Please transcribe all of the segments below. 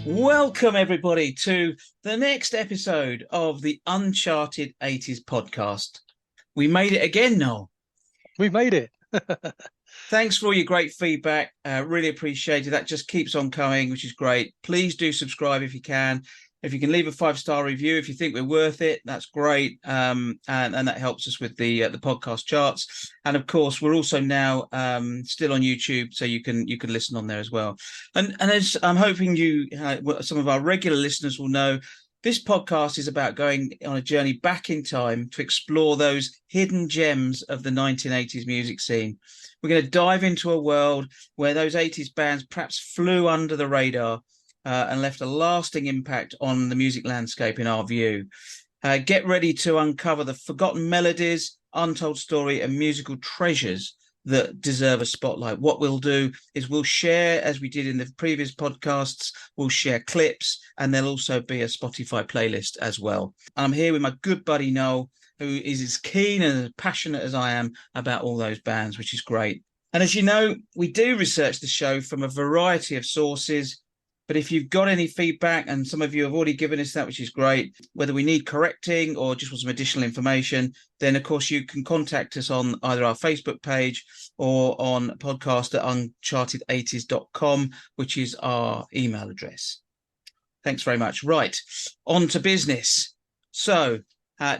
Welcome, everybody, to the next episode of the Uncharted 80's podcast. We made it again, Noel. We made it. Thanks for all your great feedback. Really appreciate it. That just keeps on coming, which is great. Please do subscribe if you can. If you can leave a 5-star review, if you think we're worth it, that's great. And that helps us with the podcast charts. And of course, we're also now still on YouTube, so you can listen on there as well. And as I'm hoping some of our regular listeners will know, this podcast is about going on a journey back in time to explore those hidden gems of the 1980s music scene. We're going to dive into a world where those 80s bands perhaps flew under the radar and left a lasting impact on the music landscape in our view. Get ready to uncover the forgotten melodies, untold story, and musical treasures that deserve a spotlight. What we'll do is we'll share, as we did in the previous podcasts, we'll share clips, and there'll also be a Spotify playlist as well. I'm here with my good buddy Noel, who is as keen and as passionate as I am about all those bands, which is great. And as you know, we do research the show from a variety of sources. But if you've got any feedback, and some of you have already given us that, which is great, whether we need correcting or just want some additional information, then of course you can contact us on either our Facebook page or on podcast at uncharted80s.com, which is our email address. Thanks very much. Right, on to business. So,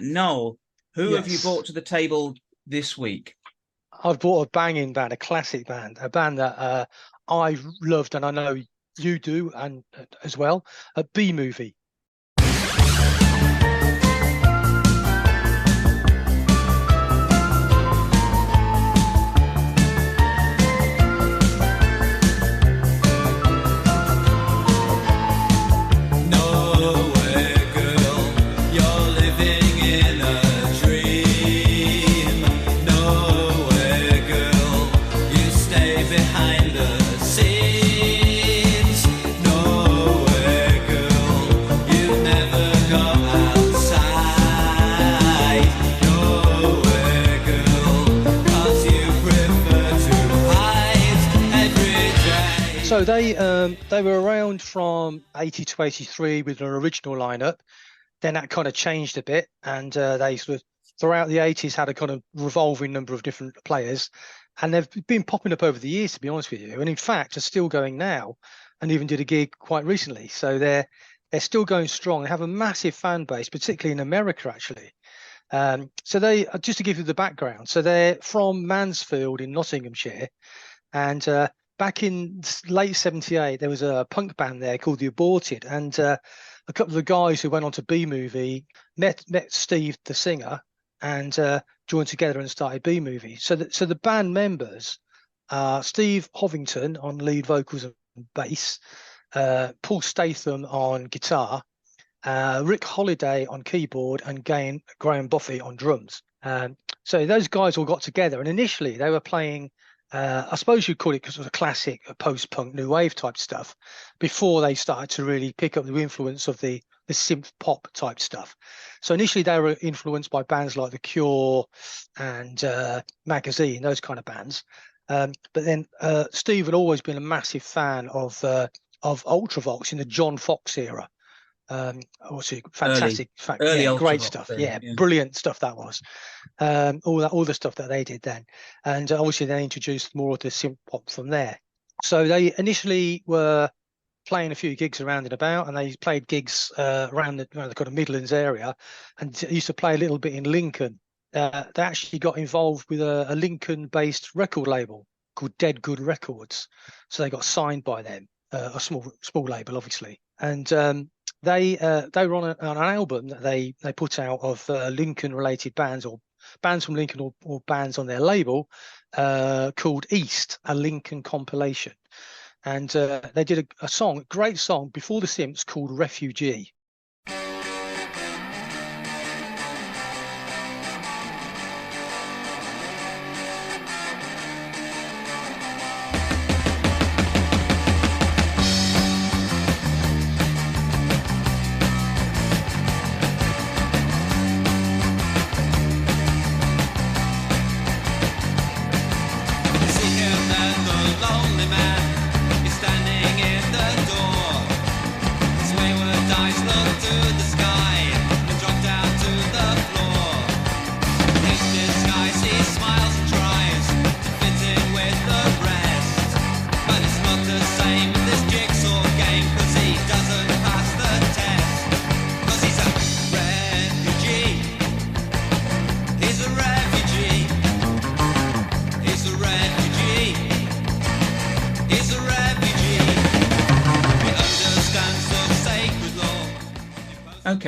Noel, who have you brought to the table this week? I've brought a banging band, a classic band, a band that I loved, and I know you do, and as well, a B-movie. So they were around from 80 to 83 with an original lineup. Then that kind of changed a bit, and they sort of throughout the 80s had a kind of revolving number of different players, and they've been popping up over the years, to be honest with you. And in fact, are still going now, and even did a gig quite recently. So they're still going strong. They have a massive fan base, particularly in America, actually. So they, just to give you the background, so they're from Mansfield in Nottinghamshire, and back in late 78, there was a punk band there called The Aborted, and a couple of the guys who went on to B-Movie met Steve, the singer, and joined together and started B-Movie. So the band members are Steve Hovington on lead vocals and bass, Paul Statham on guitar, Rick Holiday on keyboard, and Graham Buffy on drums. So those guys all got together, and initially they were playing, I suppose you'd call it sort of classic post-punk new wave type stuff, before they started to really pick up the influence of the synth pop type stuff. So initially they were influenced by bands like The Cure and Magazine, those kind of bands. But then Steve had always been a massive fan of Ultravox in the John Fox era. Obviously fantastic, early great stuff, brilliant stuff that was. All the stuff that they did then, and obviously they introduced more of the synth pop from there. So they initially were playing a few gigs around and about, and they played gigs around the kind of Midlands area, and used to play a little bit in Lincoln. They actually got involved with a Lincoln-based record label called Dead Good Records, so they got signed by them, a small label, obviously, and they were on an album that they put out of Lincoln-related bands, or bands from Lincoln, or bands on their label, called East, a Lincoln compilation. And they did a great song before the Simps called Refugee.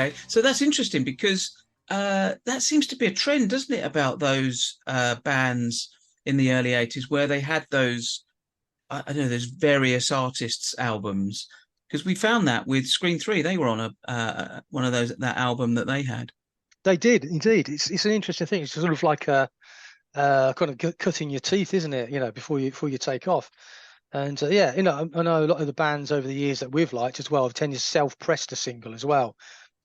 Okay, so that's interesting because that seems to be a trend, doesn't it, about those bands in the early 80s where they had those, I don't know, those various artists' albums. Because we found that with Screen 3, they were on a one of those, that album that they had. They did indeed. It's an interesting thing. It's sort of like a kind of cutting your teeth, isn't it? You know, before you take off. And yeah, you know, I know a lot of the bands over the years that we've liked as well have tended to self-press a single as well,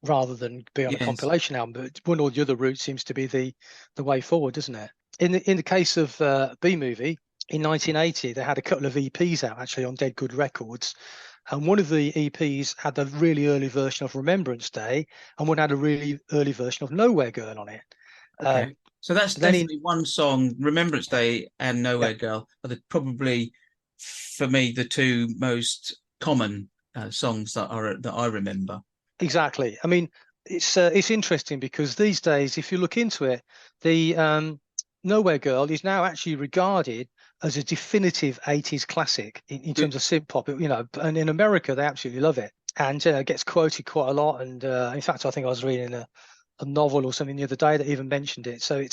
rather than be on a Yes. compilation album. But one or the other route seems to be the way forward, doesn't it? In the case of B Movie in 1980, they had a couple of EPs out actually on Dead Good Records, and one of the EPs had a really early version of Remembrance Day, and one had a really early version of Nowhere Girl on it. Okay. So that's Then in definitely one song. Remembrance Day and yeah, Nowhere Girl are probably, for me, the two most common songs that I remember. exactly. I mean, it's interesting because these days, if you look into it, the Nowhere Girl is now actually regarded as a definitive 80s classic in Good. terms of synth pop. You know, and in America they absolutely love it, and it gets quoted quite a lot. And in fact, I think I was reading a novel or something the other day that even mentioned it. So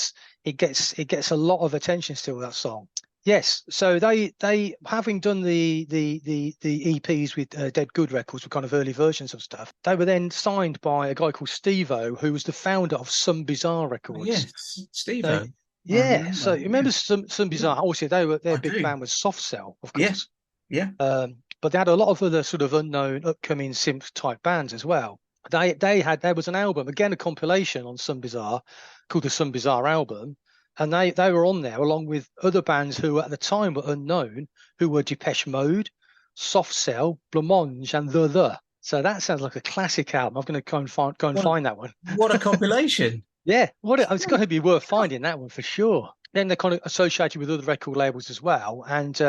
it gets a lot of attention still, that song. Yes, so they having done the EPs with Dead Good Records, with kind of early versions of stuff, they were then signed by a guy called Steve O, who was the founder of Some Bizarre Oh, Records. yes, Steve So O. I yeah, so remember. you Yeah, remember Some yeah, Bizarre? Obviously, their I big do. band was Soft Cell, of Yeah, course. yeah. But they had a lot of other sort of unknown upcoming synth type bands as well. There was an album, again a compilation on Some Bizarre called the Some Bizarre album, and they were on there along with other bands who at the time were unknown, who were Depeche Mode, Soft Cell, Blancmange, and The. So that sounds like a classic album. I'm going to go and What a, find that one. what a compilation. Yeah, it's got to be worth finding that one for sure. Then they're kind of associated with other record labels as well. And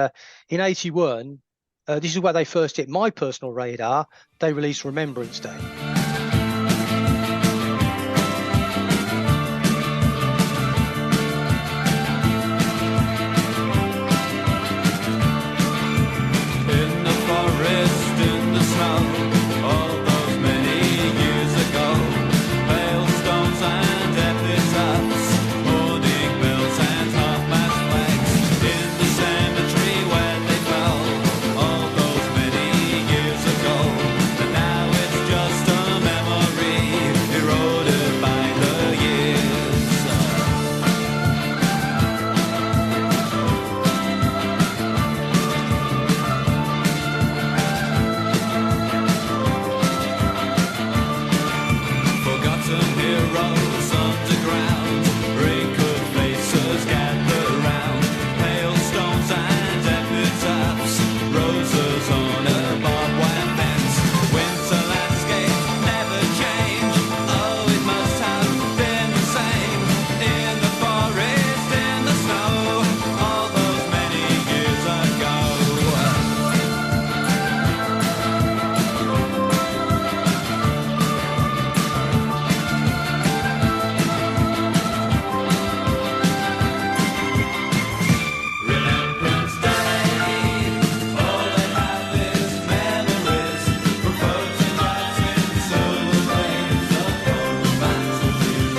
in '81, this is where they first hit my personal radar. They released Remembrance Day. In the forest, in the snow, all those many years ago, hailstones and epitaphs, morning bells and half-mast flags, in the cemetery where they fell, all those many years ago, and now it's just a memory eroded by the years. Forgotten heroes underground, wrinkled faces gather round, hailstones and epitaphs, roses on a barbed wire fence. Winter landscape never change. Oh, it must have been the same in the forest, in the snow, all those many years ago. Remembrance Day, all they have is memories from photographs in silver frames of old fantasies.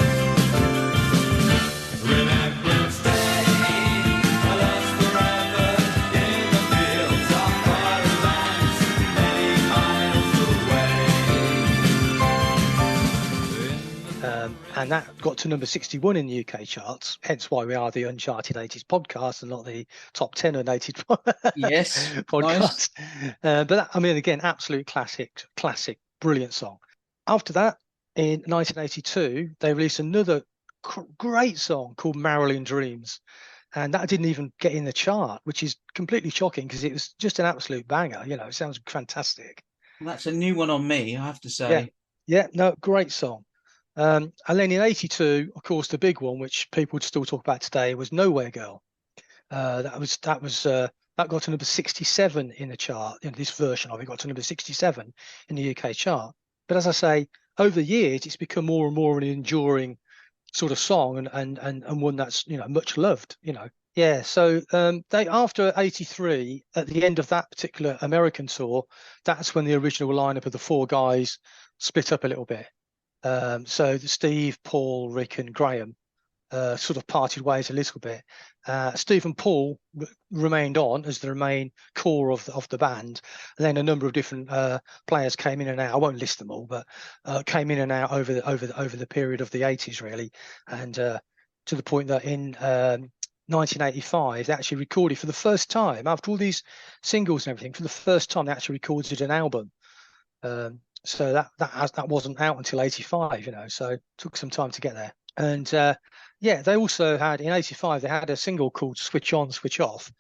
Remembrance Day, lost forever in the fields of foreign lands, many miles away. And that got to number 61 in the UK charts, hence why we are the Uncharted 80s podcast and not the top 10 unaided Yes, nice. podcast. But that, I mean, again, absolute classic, brilliant song. After that, in 1982, they released another great song called Marilyn Dreams. And that didn't even get in the chart, which is completely shocking because it was just an absolute banger. You know, it sounds fantastic. Well, that's a new one on me, I have to Yeah, say. yeah, no, great song. And then in '82, of course, the big one, which people would still talk about today, was Nowhere Girl. That got to number 67 in the chart. You know, this version of it got to number 67 in the UK chart. But as I say, over the years, it's become more and more an enduring sort of song and one that's, you know, much loved. You know, yeah. So they after '83, at the end of that particular American tour, that's when the original lineup of the four guys split up a little bit. So Steve, Paul, Rick, and Graham sort of parted ways a little bit. Steve and Paul remained on as the main core of the band, and then a number of different players came in and out. I won't list them all, but came in and out over the period of the 80s, really, and to the point that in 1985 they actually recorded for the first time, after all these singles and everything, for the first time they actually recorded an album. So that wasn't out until 85, so it took some time to get there. And yeah, they also had, in 85, they had a single called Switch On, Switch Off.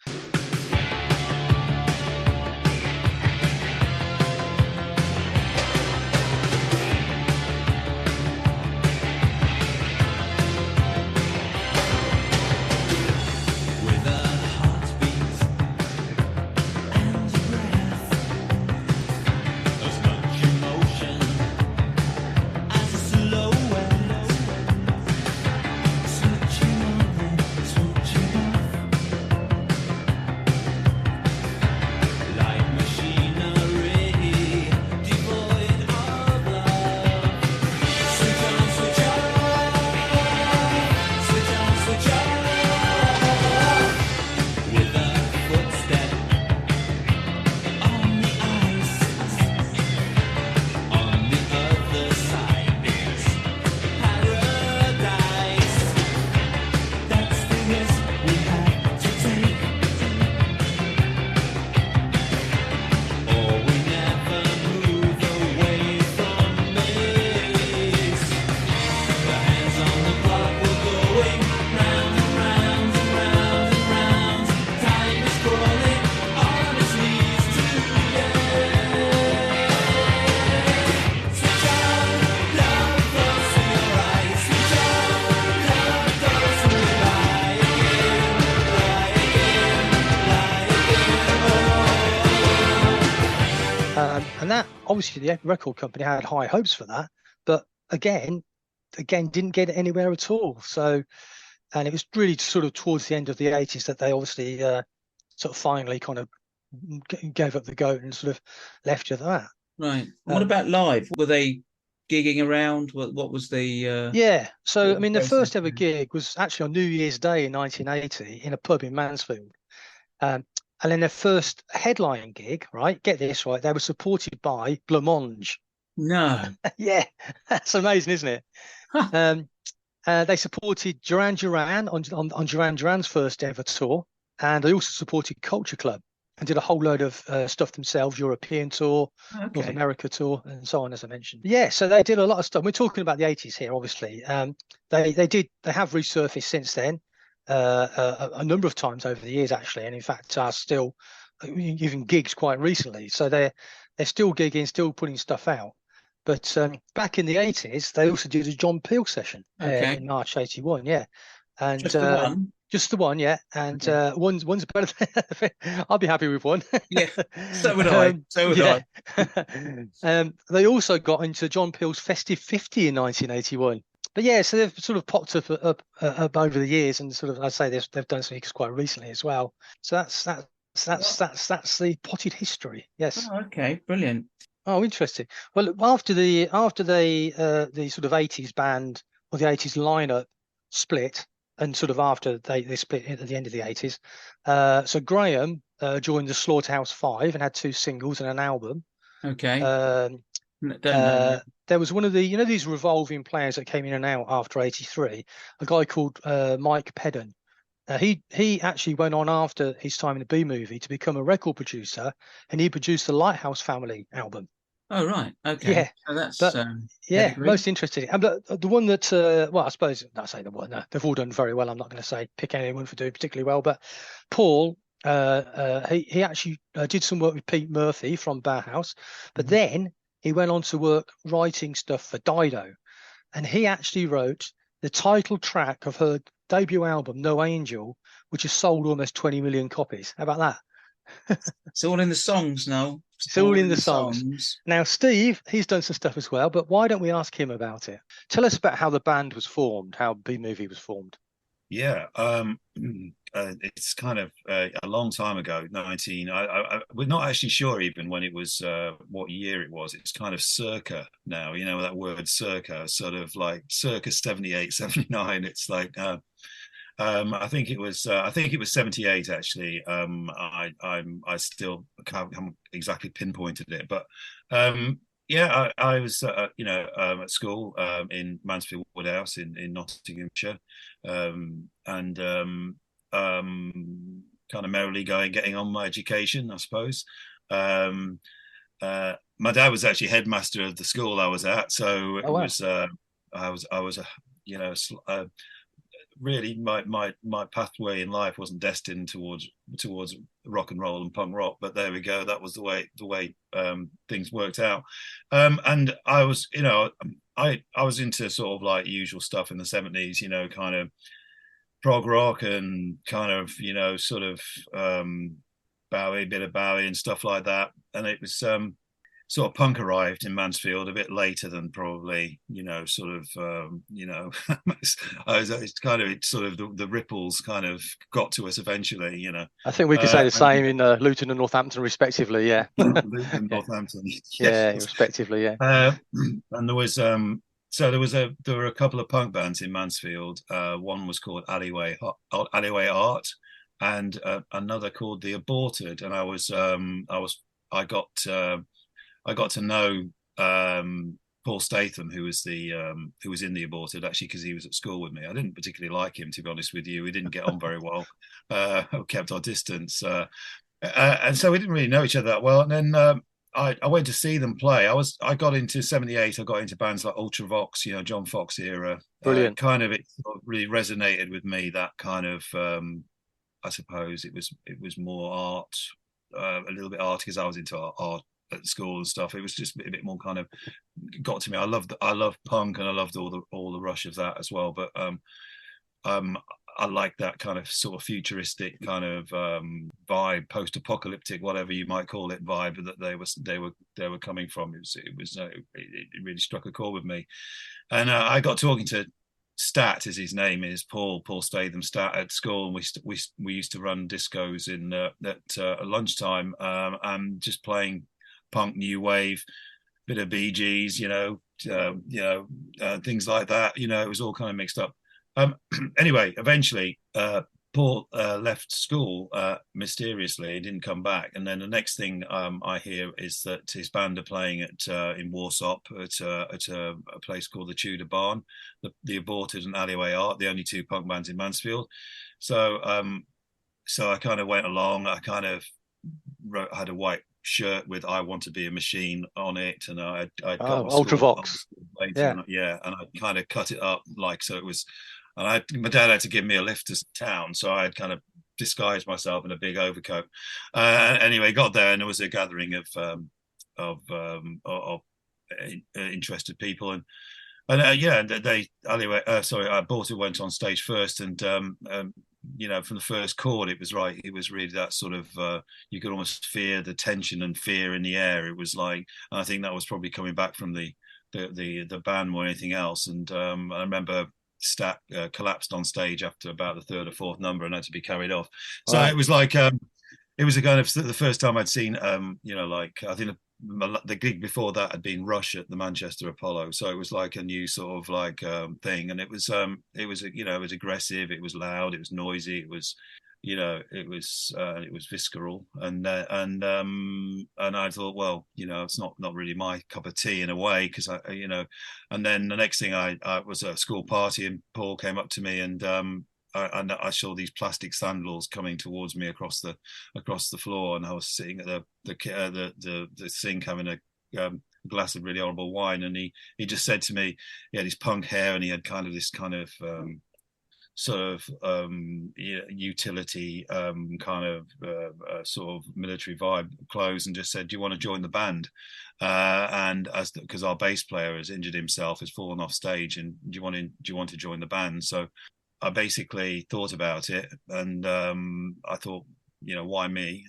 And that, obviously, the record company had high hopes for that, but again didn't get it anywhere at all. So, and it was really sort of towards the end of the 80s that they obviously sort of finally kind of gave up the goat and sort of left you at that. Right. What about live? Were they gigging around? What was the yeah, so I mean, the first ever gig was actually on New Year's Day in 1980 in a pub in Mansfield. And then their first headline gig, right? Get this right, they were supported by Blancmange. No. Yeah, that's amazing, isn't it? Huh. They supported Duran Duran on Duran Duran's first ever tour, and they also supported Culture Club and did a whole load of stuff themselves, European tour, North America tour, and so on, as I mentioned. Yeah, so they did a lot of stuff. We're talking about the 80s here, obviously. They have resurfaced since then. A number of times over the years, actually, and in fact are still even gigs quite recently. So they're still gigging, still putting stuff out. But back in the 80s, they also did a John Peel session in March 81. Yeah, and just the one. Just the one, yeah. And one's better than I'll be happy with one. Yeah, so would I. So would I. They also got into John Peel's Festive 50 in 1981. But yeah, so they've sort of popped up over the years, and sort of, I'd say they've done some gigs quite recently as well. So that's the potted history. Yes. Oh, okay, brilliant. Oh, interesting. Well, after the sort of 80s band or the 80s lineup split, and sort of after they split at the end of the 80s, so Graham joined the Slaughterhouse Five and had 2 singles and an album. Okay. There was one of the, these revolving players that came in and out after 83, a guy called Mike Pedden. He actually went on after his time in the B Movie to become a record producer, and he produced the Lighthouse Family album. Oh, right. Okay. Yeah. So that's yeah, most interesting. And the one that, well, I suppose I say the one. They've all done very well. I'm not going to say pick anyone for doing particularly well, but Paul, he actually did some work with Pete Murphy from Bauhaus, but then he went on to work writing stuff for Dido, and he actually wrote the title track of her debut album, No Angel, which has sold almost 20 million copies. How about that? It's all in the songs now. It's all in the songs. Now, Steve, he's done some stuff as well, but why don't we ask him about it? Tell us about how the band was formed, how B Movie was formed. Yeah, it's kind of a long time ago, 19. We're not actually sure even when it was, what year it was. It's kind of circa now, that word circa, sort of like circa 78, 79. It's like, I think it was 78 actually. I still can't exactly pinpointed it, but yeah, I was at school in Mansfield Woodhouse in Nottinghamshire, and kind of merrily getting on my education, I suppose. Um, my dad was actually headmaster of the school I was at, so Oh it wow. was I was a you know really my pathway in life wasn't destined towards rock and roll and punk rock, but there we go, that was the way things worked out. And I was I was into sort of like usual stuff in the 70s, kind of prog rock and kind of sort of Bowie, bit of Bowie and stuff like that. And it was sort of punk arrived in Mansfield a bit later than probably, sort of, I was kind of sort of the ripples kind of got to us eventually, I think we could say the same and in Luton and Northampton, respectively. Yeah. Luton, Yeah. Northampton, Yeah, yes. respectively. Yeah. And there were a couple of punk bands in Mansfield. One was called Alleyway Art, and another called The Aborted. And I got to know Paul Statham, who was in The Aborted, actually, because he was at school with me. I didn't particularly like him, to be honest with you. We didn't get on very well. Kept our distance, and so we didn't really know each other that well. And then I went to see them play. I got into 78. I got into bands like Ultravox, John Fox era. Brilliant. Kind of, it sort of really resonated with me. That kind of, I suppose it was more art, a little bit art, because I was into art at school and stuff. It was just a bit more kind of got to me. I loved punk, and I loved all the rush of that as well. But I like that kind of sort of futuristic kind of vibe, post-apocalyptic, whatever you might call it, vibe that they were coming from. It really struck a chord with me. And I got talking to Stat, as his name is, Paul Statham Stat, at school, and we used to run discos at lunchtime, and just playing punk, new wave, bit of Bee Gees, things like that. It was all kind of mixed up. Anyway, eventually, Paul left school mysteriously. He didn't come back, and then the next thing I hear is that his band are playing in Warsop at a place called the Tudor Barn, the Aborted and Alleyway Art, the only two punk bands in Mansfield. So I kind of went along. I kind of had a white shirt with "I Want to Be a Machine" on it, and I got my Ultravox. Yeah, and I kind of cut it up like so it was. And my dad had to give me a lift to town, so I had kind of disguised myself in a big overcoat. Anyway, got there, and there was a gathering of interested people, and Aborted went on stage first, and from the first chord, it was really that sort of you could almost feel the tension and fear in the air. It was like, and I think that was probably coming back from the band more than anything else. And I remember Stat collapsed on stage after about the third or fourth number and had to be carried off. So It was like it was a kind of the first time I'd seen I think the gig before that had been Rush at the Manchester Apollo, so it was like a new sort of like thing, and it was aggressive, it was loud, it was noisy, it was it was visceral, and I thought, well, it's not really my cup of tea in a way, because and then the next thing I was at a school party, and Paul came up to me, and I saw these plastic sandals coming towards me across the floor, and I was sitting at the sink having a glass of really horrible wine, and he just said to me, he had his punk hair, and he had kind of this kind of sort of utility kind of sort of military vibe clothes, and just said, "Do you want to join the band?" And because our bass player has injured himself, has fallen off stage, and do you want to join the band? So I basically thought about it, and I thought, why me?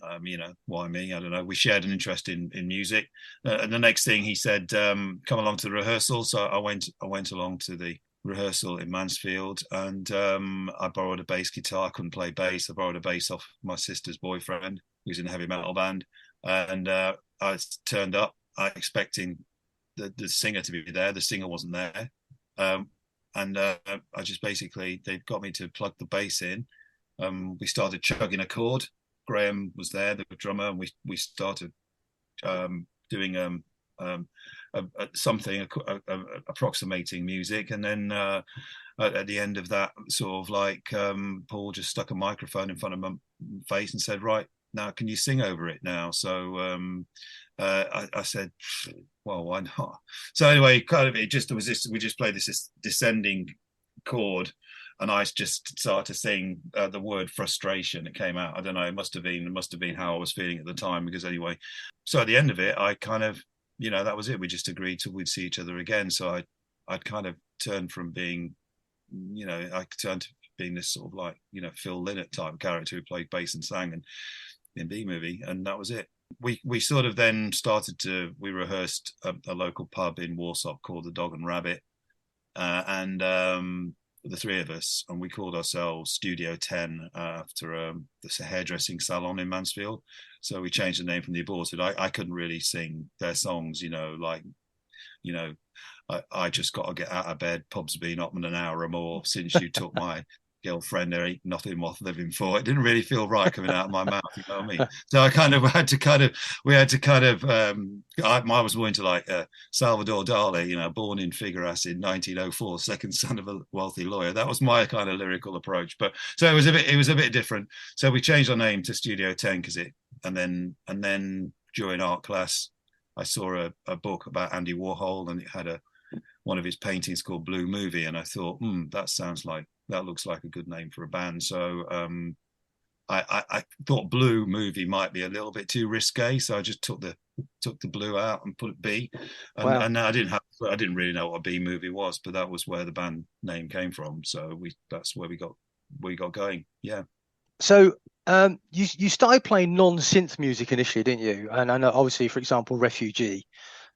Why me? I don't know. We shared an interest in music, and the next thing he said, "Come along to the rehearsal." So I went along to the rehearsal in Mansfield, and I borrowed a bass guitar. I couldn't play bass. I borrowed a bass off my sister's boyfriend, who's in a heavy metal band, and I turned up expecting the singer to be there. The singer wasn't there, and I just basically, they got me to plug the bass in. We started chugging a chord. Graham was there, the drummer, and we started doing something approximating music, and then at the end of that, sort of like Paul just stuck a microphone in front of my face and said, "Right, now can you sing over it now?" So I said, "Well, why not?" So anyway, kind of it just was this. We just played this descending chord, and I just started to sing the word frustration. It came out. I don't know. It must have been how I was feeling at the time. Because anyway, so at the end of it, I kind of, that was it. We just agreed we'd see each other again. So I'd kind of turned from being, I turned to being this sort of like, Phil Lynott type character who played bass and sang in B Movie, and that was it. We sort of then we rehearsed a local pub in Warsaw called the Dog and Rabbit, and the three of us, and we called ourselves Studio 10 after this hairdressing salon in Mansfield. So we changed the name from the Aborted. I couldn't really sing their songs, I just got to get out of bed. Pub's been open an hour or more since you took my girlfriend. There ain't nothing worth living for. It didn't really feel right coming out of my mouth, you know what I mean? So I was more into like Salvador Dali, born in Figueras in 1904, second son of a wealthy lawyer. That was my kind of lyrical approach. But so it was a bit different. So we changed our name to Studio 10 and then during art class, I saw a book about Andy Warhol, and it had one of his paintings called Blue Movie, and I thought, that looks like a good name for a band. So I thought Blue Movie might be a little bit too risque, so I just took the blue out and put B. And I didn't really know what a B Movie was, but that was where the band name came from. So that's where we got going. Yeah. So you started playing non-synth music initially, didn't you? And I know, obviously, for example, Refugee.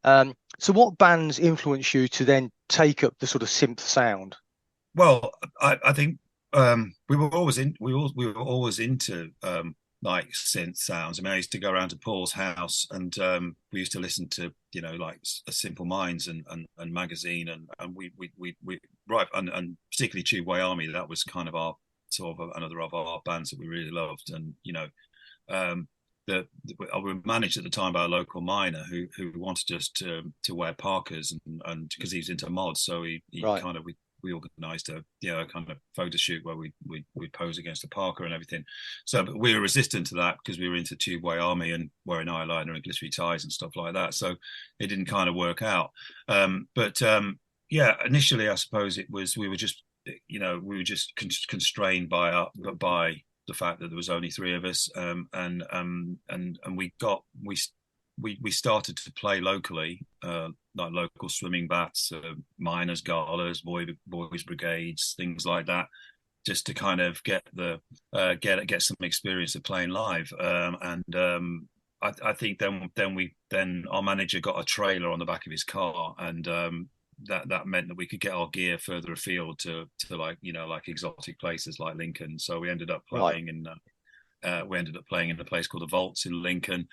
So what bands influenced you to then take up the sort of synth sound? Well, I think we were always into like synth sounds. I mean, I used to go around to Paul's house, and we used to listen to like Simple Minds and Magazine, and we right, and particularly Tubeway Army. That was kind of our sort of another of our bands that we really loved, and I was managed at the time by a local miner who wanted us to wear parkas, and because he was into mods, so he right. kind of we organised a kind of photo shoot where we pose against a parka and everything. So but we were resistant to that because we were into Tubeway Army and wearing eyeliner and glittery ties and stuff like that. So it didn't kind of work out. But initially I suppose we were just constrained by the fact that there was only three of us, and we started to play locally, like local swimming baths, miners' galas, boys' brigades, things like that, just to kind of get get some experience of playing live. I think then our manager got a trailer on the back of his car, and that meant that we could get our gear further afield to like exotic places like Lincoln. So we ended up playing in a place called the Vaults in Lincoln,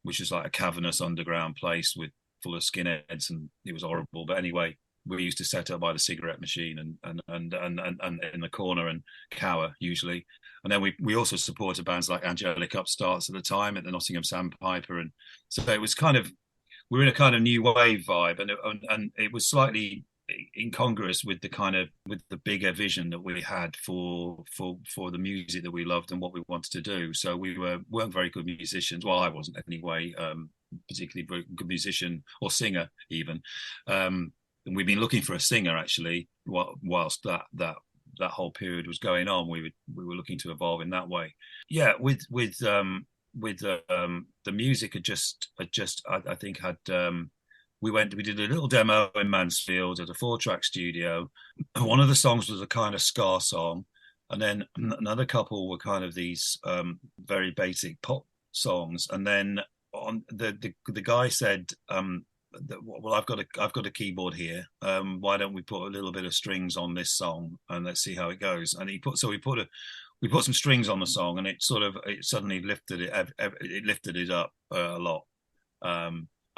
which is like a cavernous underground place full of skinheads, and it was horrible. But anyway, we used to set up by the cigarette machine and in the corner and cower usually. And then we also supported bands like Angelic Upstarts at the time at the Nottingham Sandpiper, and so it was kind of, we were in a kind of new wave vibe, and it was slightly incongruous with the bigger vision that we had for the music that we loved and what we wanted to do. So we weren't very good musicians. Well, I wasn't anyway, particularly very good musician or singer even. And we've been looking for a singer actually whilst that whole period was going on. We were looking to evolve in that way. Yeah, with the music had just I think had we did a little demo in Mansfield at a 4-track studio. One of the songs was a kind of ska song, and then another couple were kind of these very basic pop songs. And then on the guy said, well, I've got a keyboard here. Why don't we put a little bit of strings on this song and let's see how it goes? And we put some strings on the song, and it suddenly lifted it up a lot. I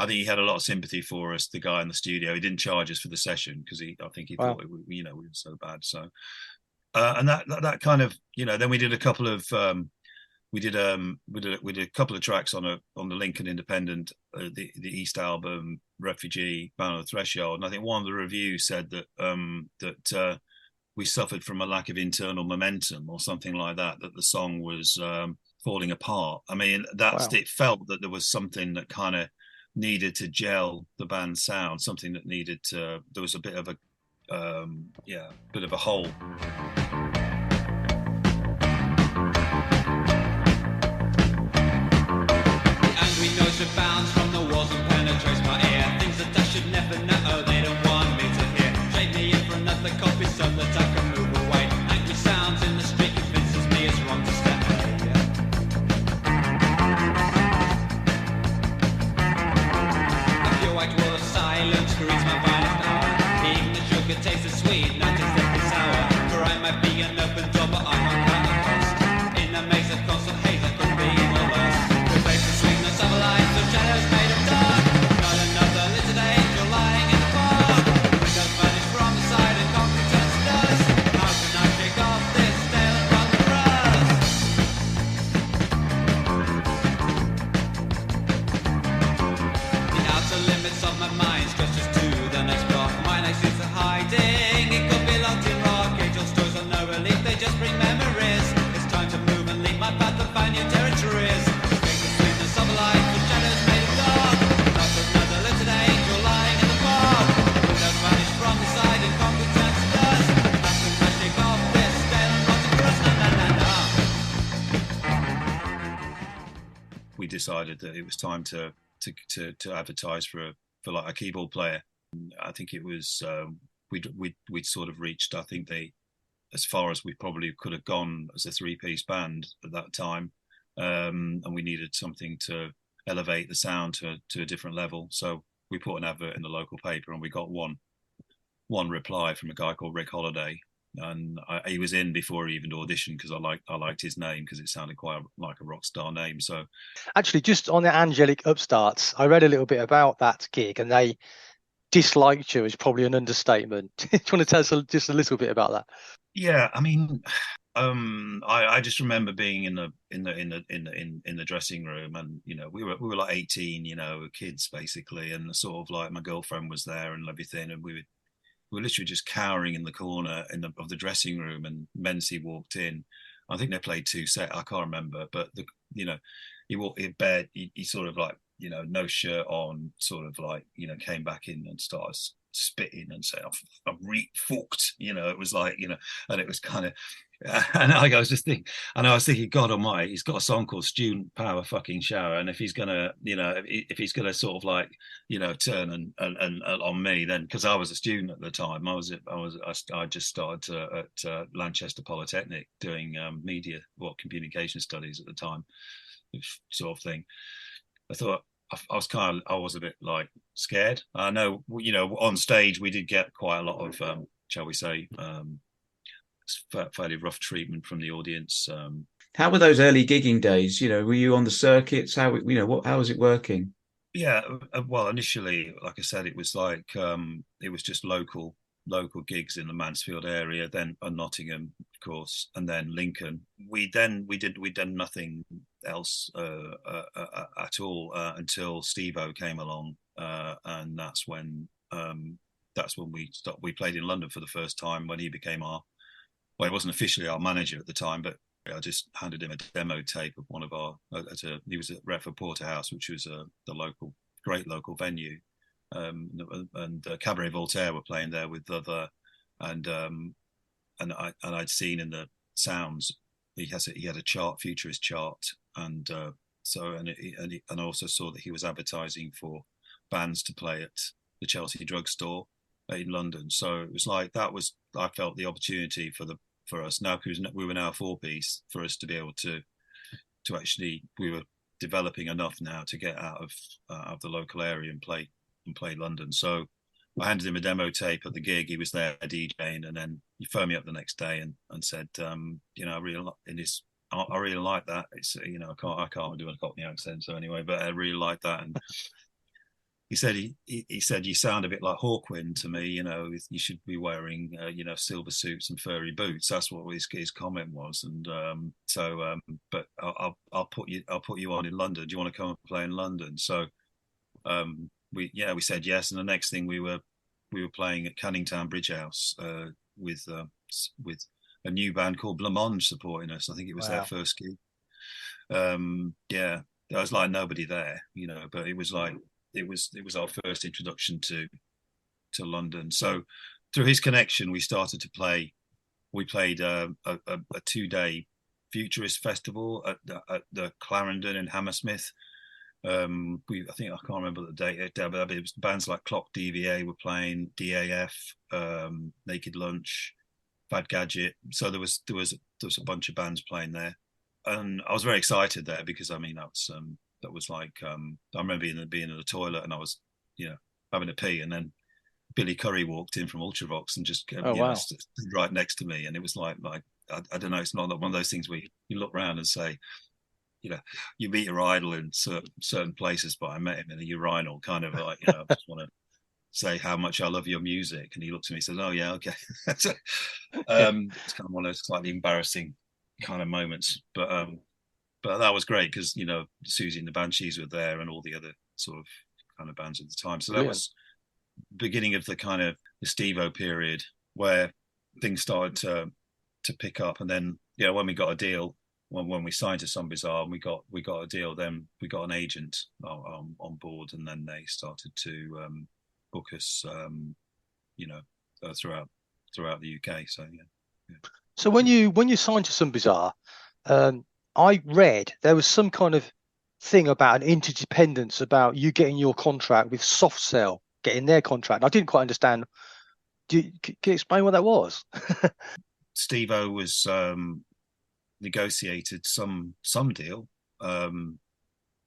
think he had a lot of sympathy for us, the guy in the studio. He didn't charge us for the session because I think he thought we were so bad. So and that kind of, then we did a couple of we did a couple of tracks on the Lincoln Independent, the East album, Refugee, Man on the Threshold, and I think one of the reviews said that we suffered from a lack of internal momentum or something like that the song was falling apart. I mean, it felt that there was something that kind of needed to gel the band's sound, something that there was a bit of a hole. It bounds from the walls and penetrates my ear. Things that I should never know, they don't want me to hear. Trade me in for another copy so that I can move away. Angry sounds in the street convinces me it's wrong to step away. A pure white wall of silence greets my finest hour. Even the sugar tastes sweet, not as deadly sour. For I might be an open door, but I won't count the cost. In a maze of constant haze, I could be more worse. Replace the sweetness of a life. Shadows made of dark. Got another little angel lying in the park. Windows vanish from the side and concrete turns to dust. How can I shake off this stale and rotten rust? The outer limits of my mind stretches to the next block. My next is hiding. It could be locked in rock. Age-old stories are no relief. They just bring memories. It's time to move and leave my path to find new territories. Take the sweetness of life. We decided that it was time to advertise for like a keyboard player. I think it was we'd sort of reached, I think, as far as we probably could have gone as a 3-piece band at that time, and we needed something to elevate the sound to a different level. So we put an advert in the local paper, and we got one reply from a guy called Rick Holiday, and he was in before he even auditioned because I liked his name because it sounded quite like a rock star name. So actually, just on the Angelic Upstarts, I read a little bit about that gig, and they disliked you is probably an understatement. Do you want to tell us just a little bit about that? Yeah, I mean, I just remember being in the dressing room, and we were like 18, kids basically, and sort of like my girlfriend was there and everything, and we were literally just cowering in the corner of the dressing room, and Mency walked in. I think they played 2 sets, I can't remember, but he walked in bed, he sort of like, no shirt on, sort of like, came back in and started spitting and saying, I'm fucked, it was like, and it was kind of, and I was just thinking, and I was thinking, God Almighty, he's got a song called "Student Power Fucking Shower," and if he's gonna, if he's gonna sort of like, turn and on me, then, because I was a student at the time, I just started at Lanchester Polytechnic doing communication studies at the time, sort of thing. I thought I was a bit like scared. I know, on stage we did get quite a lot of, shall we say, fairly rough treatment from the audience. How were those early gigging days? Were you on the circuits? How was it working? Yeah, well, initially, like I said, it was like it was just local gigs in the Mansfield area, then Nottingham, of course, and then Lincoln. We'd done nothing else at all until Steve-O came along, and that's when we stopped. We played in London for the first time when he became he wasn't officially our manager at the time, but I just handed him a demo tape of one of he was at Retford Porterhouse, which was the great local venue, and Cabaret Voltaire were playing there with and I'd seen in the sounds he had a chart, futurist chart, and I also saw that he was advertising for bands to play at the Chelsea Drugstore in London. So it was like I felt the opportunity for us now, because we were now a 4-piece, for us to be able to actually, we were developing enough now to get out of the local area and play and play London. So I handed him a demo tape at the gig. He was there DJing, and then he phoned me up the next day and said, you know, I really like that. It's, you know, I can't do a Cockney accent, so anyway, but I really like that. And he said he said, you sound a bit like Hawkwind to me. You know, you should be wearing you know, silver suits and furry boots. That's what his comment was. And but I'll put you on in London. Do you want to come and play in London? So we said yes. And the next thing we were playing at Canning Town Bridge House with a new band called Blancmange supporting us. I think it was their first gig. There was like nobody there, you know, but it was like it was our first introduction to London. So through his connection, we started to play. We played a 2-day futurist festival at the Clarendon in Hammersmith. I think I can't remember the date, but it was bands like Clock DVA were playing, DAF, Naked Lunch, Bad Gadget. So there was a bunch of bands playing there, and I was very excited there because I mean that was like I remember being in the toilet and I was, you know, having a pee, and then Billy Curry walked in from Ultravox and just stood right next to me, and it was like I don't know, it's not one of those things where you look around and say, you know, you meet your idol in certain places, but I met him in a urinal, kind of like, you know, I just want to say how much I love your music. And he looked at me and said, oh yeah, okay. It's kind of one of those slightly embarrassing kind of moments, but that was great because, you know, Susie and the Banshees were there and all the other sort of kind of bands at the time. So that was beginning of the kind of the Steve-O period where things started to pick up. And then, you know, when we got a deal, when we signed to Some Bizarre and we got a deal, then we got an agent on board, and then they started to book us, you know, throughout the UK. So yeah. So when you signed to Some Bizarre, I read there was some kind of thing about an interdependence about you getting your contract with Soft Cell getting their contract. I didn't quite understand. Can you explain what that was? Steve-O was negotiated some deal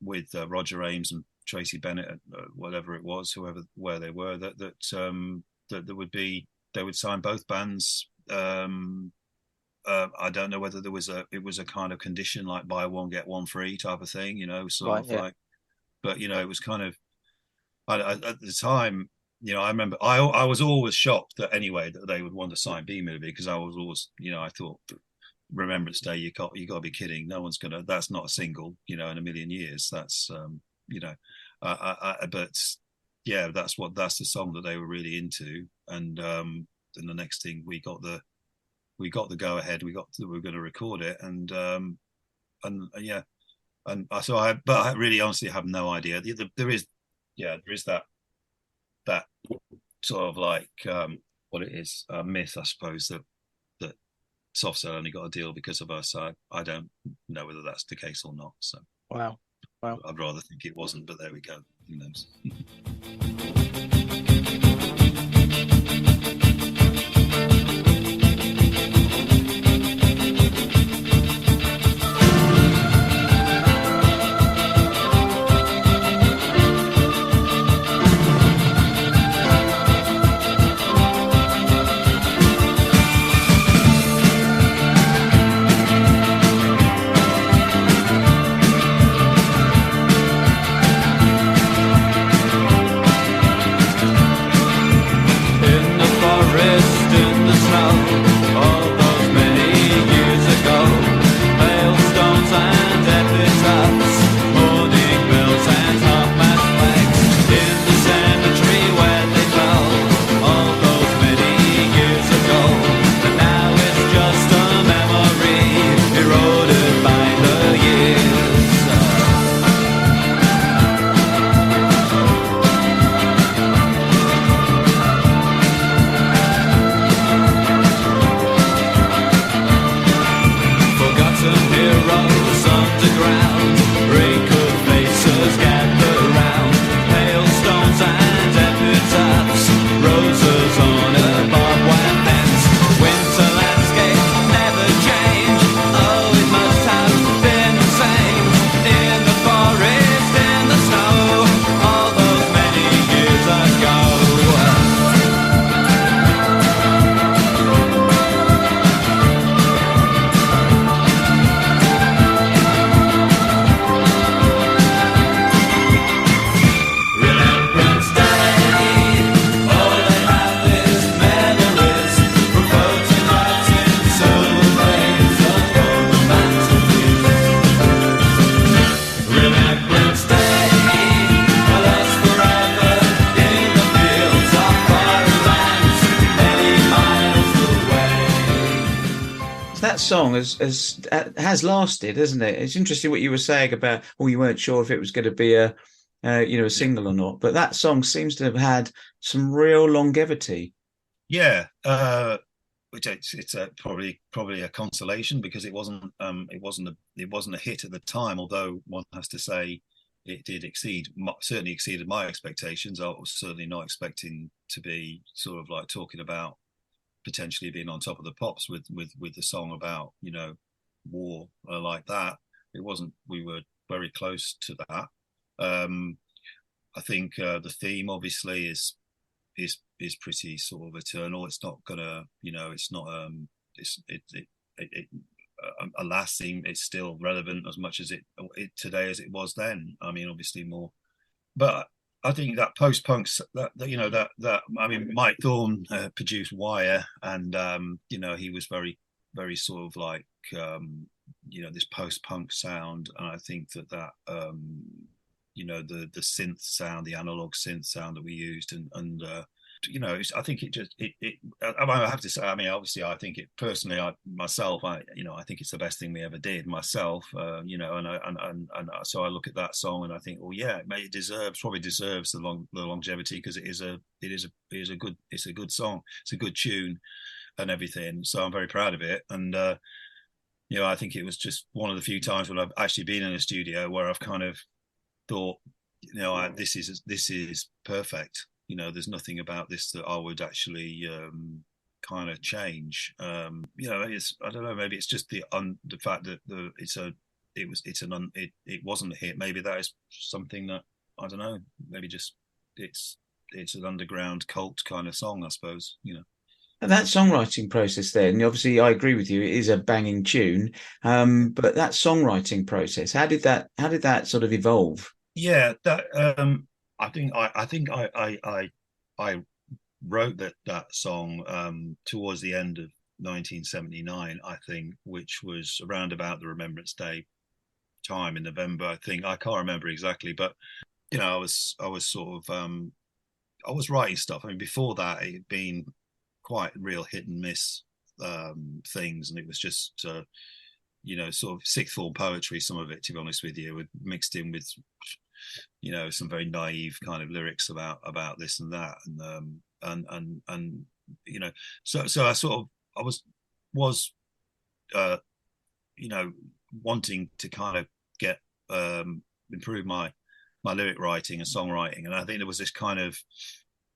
with Roger Ames and Tracy Bennett, whatever it was, where they were, that there would be, they would sign both bands. I don't know whether it was a kind of condition like buy one get one free type of thing, you know, like, but you know, it was kind of at the time, you know, I remember I was always shocked that anyway that they would want to sign B-Movie, because I was always, you know, I thought Remembrance Day, you got to be kidding, no one's gonna, that's not a single, you know, in a million years, that's you know, but yeah, that's the song that they were really into. And then the next thing we got the go ahead, we were going to record it, and yeah, and so I really honestly have no idea. There is that sort of like what it is, a myth, I suppose, that Soft Cell only got a deal because of us. I don't know whether that's the case or not. So wow. I'd rather think it wasn't, but there we go. Who knows? that song has lasted, hasn't it? It's interesting what you were saying about, well, you weren't sure if it was going to be a single or not, but that song seems to have had some real longevity. Yeah, which it's probably a consolation, because it wasn't a hit at the time. Although one has to say it did certainly exceeded my expectations. I was certainly not expecting to be sort of like talking about potentially being on top of the pops with the song about, you know, war like that. It wasn't. We were very close to that. I think the theme obviously is pretty sort of eternal. It's not gonna, you know, it's not alas, it's still relevant as much as it today as it was then. I mean, obviously more, but I think that post-punk, that you know, that I mean, Mike Thorne produced Wire, and you know, he was very sort of like you know, this post-punk sound, and I think that you know, the synth sound, the analog synth sound that we used, and you know, I think I have to say, I mean, obviously, I think it personally, myself, you know, I think it's the best thing we ever did myself, you know, and so I look at that song and I think, well, yeah, it probably deserves the longevity, because it's a good song, it's a good tune and everything. So I'm very proud of it, and you know, I think it was just one of the few times when I've actually been in a studio where I've kind of thought, you know, this is perfect. You know, there's nothing about this that I would actually kind of change. You know, I don't know, maybe it's just the fact that it wasn't a hit. Maybe that is something that, I don't know, maybe just it's an underground cult kind of song, I suppose, you know. And that songwriting process then, obviously I agree with you, it is a banging tune. But that songwriting process, how did that sort of evolve? Yeah, that I think I wrote that song towards the end of 1979, I think, which was around about the Remembrance Day time in November. I think, I can't remember exactly, but you know, I was sort of I was writing stuff. I mean, before that, it had been quite real hit and miss things, and it was just you know, sort of sixth form poetry, some of it, to be honest with you, mixed in with, you know, some very naive kind of lyrics about this and that, and you know, so I sort of, I was you know, wanting to kind of get improve my lyric writing and songwriting, and I think there was this kind of,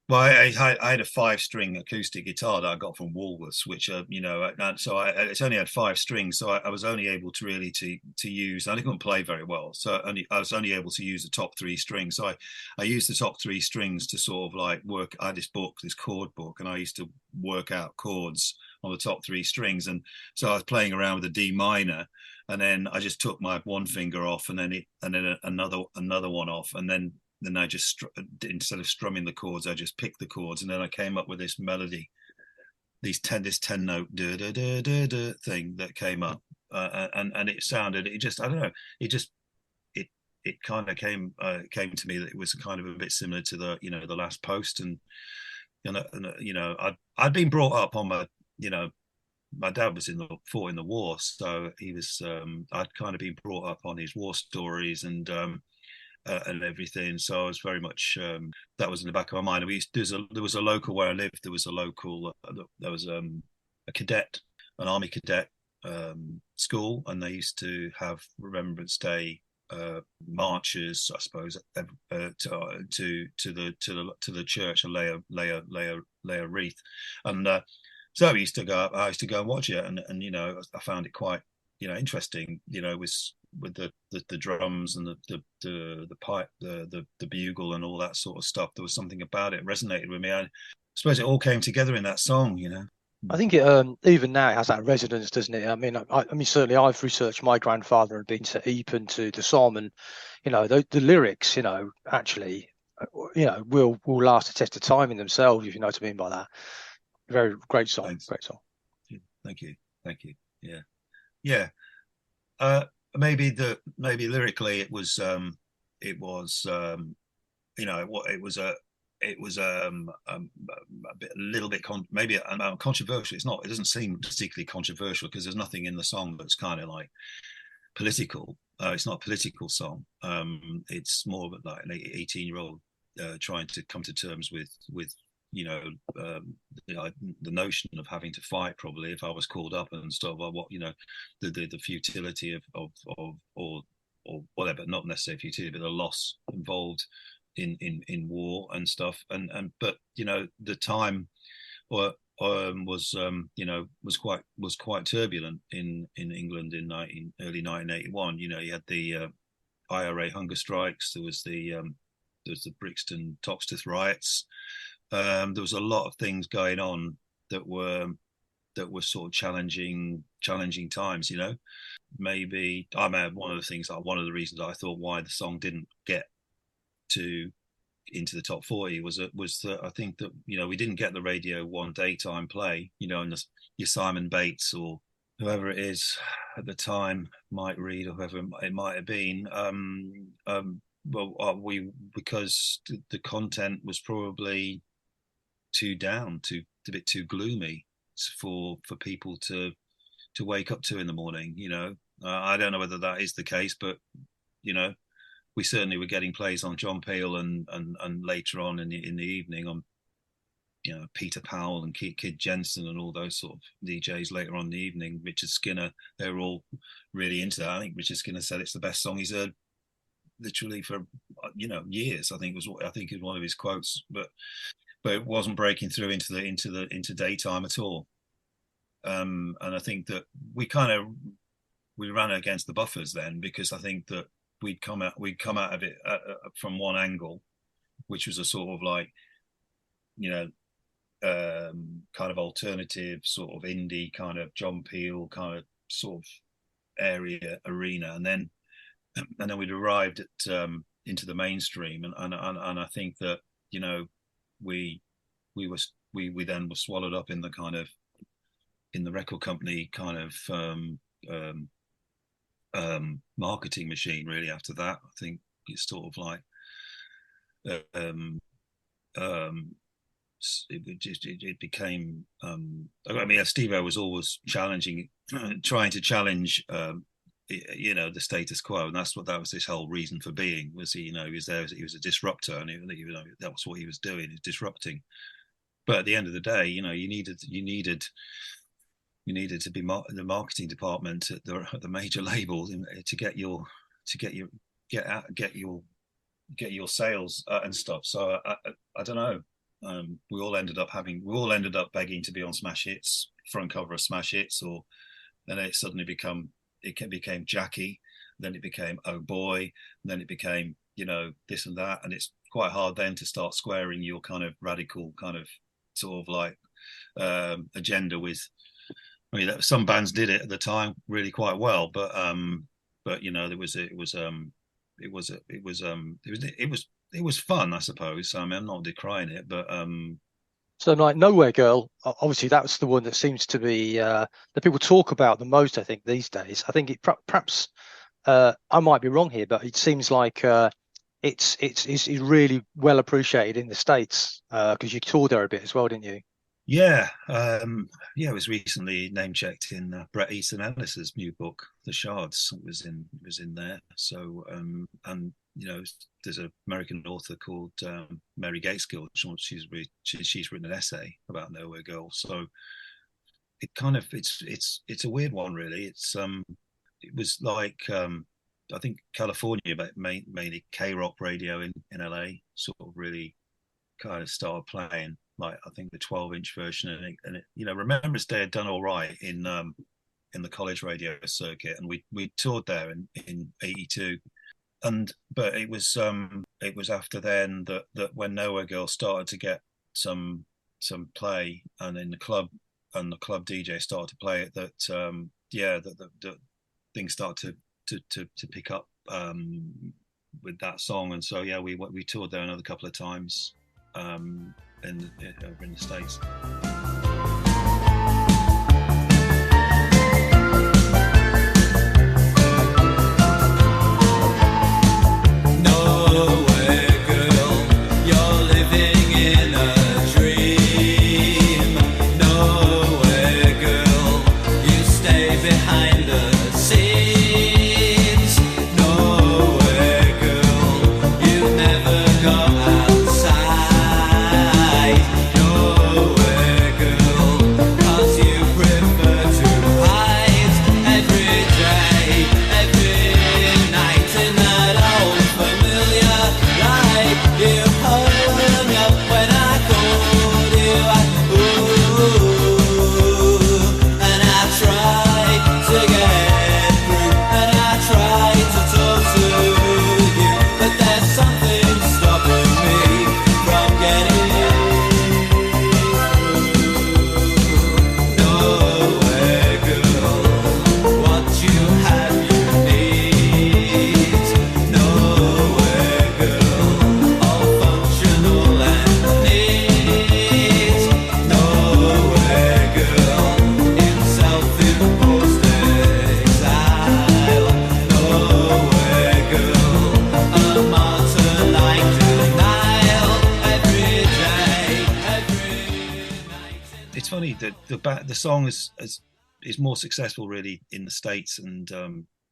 well, I had a 5-string acoustic guitar that I got from Woolworths, which you know, so it's only had 5 strings, so I was only able to really to use. I couldn't play very well, so I was only able to use the top 3 strings. So I used the top 3 strings to sort of like work. I had this chord book, and I used to work out chords on the top 3 strings, and so I was playing around with a D minor, and then I just took my one finger off, and then another one off, and then I just, instead of strumming the chords, I just picked the chords, and then I came up with this melody, this 10 note da, da, da, da, da, thing that came up, and it sounded, it just, I don't know, it kind of came to me that it was kind of a bit similar to the, you know, the Last Post, and you know, I'd been brought up on my, you know, my dad was fought in the war, so he was I'd kind of been brought up on his war stories and everything. So I was very much that was in the back of my mind. There was a local where I lived. There was a local. There was a cadet, an army cadet school, and they used to have Remembrance Day marches, I suppose, to the church and lay a wreath, and so I used to go and watch it, and you know, I found it quite, you know, interesting. You know, it was with the drums and the pipe, the bugle and all that sort of stuff. There was something about it resonated with me. I suppose it all came together in that song, you know. I think it even now it has that resonance, doesn't it? I mean, I mean, certainly I've researched my grandfather and been to Ypres and to the Somme, and you know, the lyrics, you know, actually, you know, will last a test of time in themselves, if you know what I mean by that. Very great song. Thanks. Great song. Thank you. Yeah. Maybe lyrically it was you know, it was it was a little bit maybe controversial. It doesn't seem particularly controversial because there's nothing in the song that's kind of like political. It's not a political song. It's more of like an 18-year-old trying to come to terms with the notion of having to fight, probably, if I was called up and stuff, or what, the futility of or whatever, not necessarily futility, but the loss involved in war and stuff, and but the time was quite turbulent in England in early 1981. You had the IRA hunger strikes. There was the Brixton Toxteth riots. There was a lot of things going on that were sort of challenging times. Maybe one of the reasons I thought why the song didn't get into the top 40 was that I think that we didn't get the Radio 1 daytime play, and your Simon Bates or whoever it is at the time, Mike Reed or whoever it might have been, because the content was probably too down, a bit too gloomy for people to wake up to in the morning. I don't know whether that is the case, but we certainly were getting plays on John Peel and later on in the evening on Peter Powell and Kid Jensen and all those sort of DJs later on in the evening. Richard Skinner, they were all really into that. I think Richard Skinner said it's the best song he's heard literally for years. I think it was one of his quotes, but it wasn't breaking through into daytime at all. And I think that we ran against the buffers then, because I think that we'd come out of it from one angle, which was a sort of like kind of alternative sort of indie kind of John Peel kind of sort of arena, and then we'd arrived at into the mainstream, and I think that we then were swallowed up in the kind of in the record company kind of marketing machine. Really, after that, I think it's sort of like it became. Steve O was always trying to challenge the status quo, and that was his whole reason for being. Was he was there, he was a disruptor, and that was what he was doing, is disrupting. But at the end of the day, you needed to be the marketing department at the major label to get your sales and stuff. So I don't know. We all ended up begging to be on Smash Hits, front cover of Smash Hits, or then it suddenly became Jackie, then it became Oh Boy, and then it became this and that, and it's quite hard then to start squaring your kind of radical kind of sort of like agenda with. I mean, some bands did it at the time really quite well, but it was fun, I suppose. I mean, I'm not decrying it, but so like Nowhere Girl, obviously that's the one that seems to be that people talk about the most, I think, these days. I think it perhaps I might be wrong here, but it seems like it's really well appreciated in the States, because you toured there a bit as well, didn't you? Yeah, it was recently name checked in Bret Easton Ellis's new book, The Shards. It was in there. So and there's an American author called Mary Gateskill. She's written an essay about Nowhere Girl. So it kind of it's a weird one, really. It was like I think California, but mainly K-rock radio in LA sort of really kind of started playing. Like I think the 12-inch version, and it Remembrance Day had done all right in the college radio circuit, and we toured there in '82, but it was after then that when Nowhere Girl started to get some play, and in the club DJ started to play it, that things started to pick up with that song, and so we toured there another couple of times. Over in the States. Nowhere girl, you're living stay behind the scenes. Nowhere, girl, you never go outside. Nowhere, girl, 'cause you prefer to hide every day, every night in that old familiar light. You hung up when I called you. And I tried to get through, and I tried to talk to you, but there's something stopping me from getting through. Nowhere, girl, what you have you need. Nowhere, girl, all functional and neat. Nowhere, girl, in self-imposed exile. Nowhere, girl, a martyr like denial. Every day, every night. It's funny that the song is more successful really in the States and